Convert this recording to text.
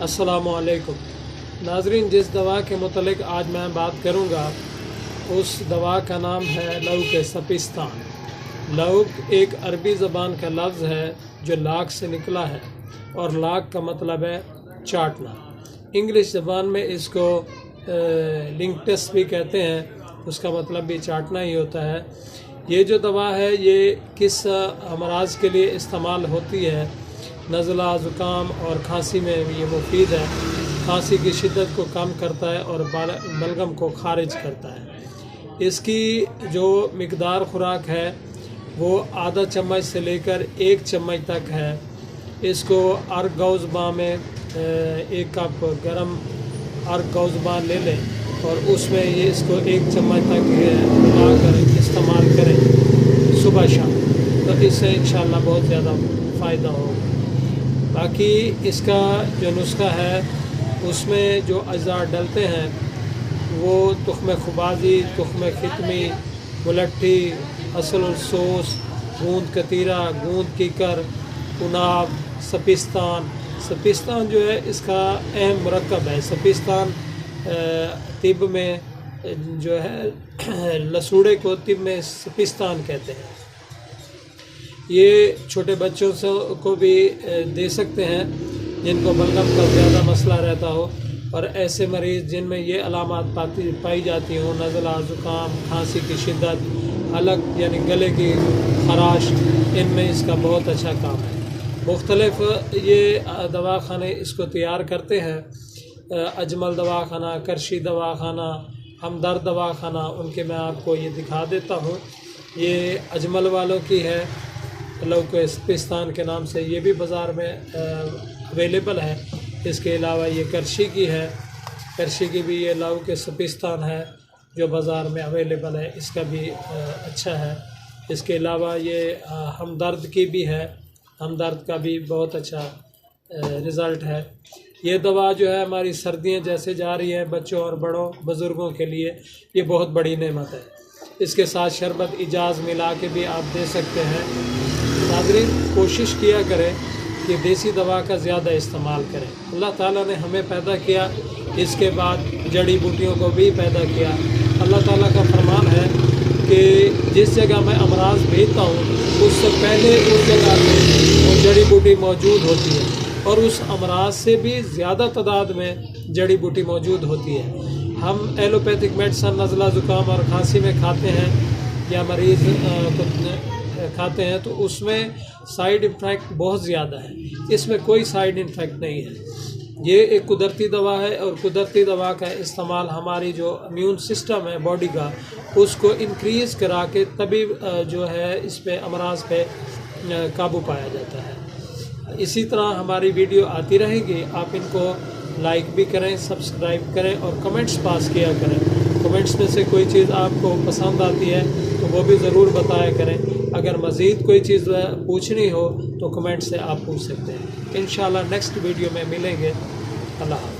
अस्सलामुअलैकुम नाजरीन, जिस दवा के मुतलिक आज मैं बात करूँगा उस दवा का नाम है लौक सपिस्तान। लौक एक अरबी ज़बान का लफ्ज़ है जो लाक से निकला है और लाक का मतलब है चाटना। इंग्लिश ज़बान में इसको लिंक्टस भी कहते हैं, उसका मतलब भी चाटना ही होता है। ये जो दवा है ये किस अमराज के लिए इस्तेमाल होती है? नज़ला, ज़ुकाम और खांसी में ये मुफीद है। खांसी की शिद्दत को कम करता है और बलगम को खारिज करता है। इसकी जो मिकदार खुराक है वो आधा चम्मच से लेकर 1 चम्मच तक है। इसको अर्ग गौज़बा में 1 कप गरम अर्ग गौज़बा ले लें और उसमें ये इसको 1 चम्मच तक मिलाकर इस्तेमाल करें सुबह शाम, तो इससे इंशाअल्लाह बहुत ज़्यादा फ़ायदा होगा। बाकी इसका जो नुस्खा है उसमें जो अज़ा डलते हैं वो तुख्म खुबाज़ी, तुख्म खितमी, मुलट्ठी, असल सोस, गूंद कतीरा, गूंद कीकर, उनाब, सपिस्तान। सपिस्तान जो है इसका अहम मुरक्कब है। सपिस्तान तिब में जो है लसूड़े को तिब में सपिस्तान कहते हैं। ये छोटे बच्चों से को भी दे सकते हैं जिनको बलगम का ज़्यादा मसला रहता हो, और ऐसे मरीज़ जिनमें ये अलामात पाई जाती हों, नज़ला, ज़ुकाम, खांसी की शिद्दत, हलक यानी गले की खराश, इनमें इसका बहुत अच्छा काम है। मुख्तलिफ़ ये दवाखाने इसको तैयार करते हैं। अजमल दवाखाना, करशी दवाखाना, हमदर्द दवाखाना, उनके मैं आपको ये दिखा देता हूँ। ये अजमल वालों की है, लौक सपिस्तान के नाम से, ये भी बाज़ार में अवेलेबल है। इसके अलावा ये करशी की है, करशी की भी ये लौक सपिस्तान है जो बाज़ार में अवेलेबल है, इसका भी अच्छा है। इसके अलावा ये हमदर्द की भी है, हमदर्द का भी बहुत अच्छा रिज़ल्ट है। ये दवा जो है हमारी सर्दियाँ जैसे जा रही हैं बच्चों और बड़ों बुज़ुर्गों के लिए ये बहुत बड़ी नेमत है। इसके साथ शरबत इजाज़ मिला के भी आप दे सकते हैं। नाज़रीन, कोशिश किया करें कि देसी दवा का ज़्यादा इस्तेमाल करें। अल्लाह ताला ने हमें पैदा किया, इसके बाद जड़ी बूटियों को भी पैदा किया। अल्लाह ताला का फरमान है कि जिस जगह मैं अमराज भेजता हूँ उससे पहले उस जगह में वो जड़ी बूटी मौजूद होती है, और उस अमराज से भी ज़्यादा तादाद में जड़ी बूटी मौजूद होती है। हम एलोपैथिक मेडिसन नज़ला, ज़ुकाम और खांसी में खाते हैं या मरीज़ खाते हैं तो उसमें साइड इफ़ेक्ट बहुत ज़्यादा है। इसमें कोई साइड इफ़ेक्ट नहीं है। ये एक कुदरती दवा है, और कुदरती दवा का इस्तेमाल हमारी जो इम्यून सिस्टम है बॉडी का उसको इंक्रीज़ करा के तभी जो है इस पे अमराज पे काबू पाया जाता है। इसी तरह हमारी वीडियो आती रहेगी, आप इनको लाइक भी करें, सब्सक्राइब करें और कमेंट्स पास किया करें। कमेंट्स में से कोई चीज़ आपको पसंद आती है तो वो भी ज़रूर बताया करें। अगर मज़ीद कोई चीज़ पूछनी हो तो कमेंट से आप पूछ सकते हैं। इंशाल्लाह नेक्स्ट वीडियो में मिलेंगे। अल्लाह हाफ़िज़।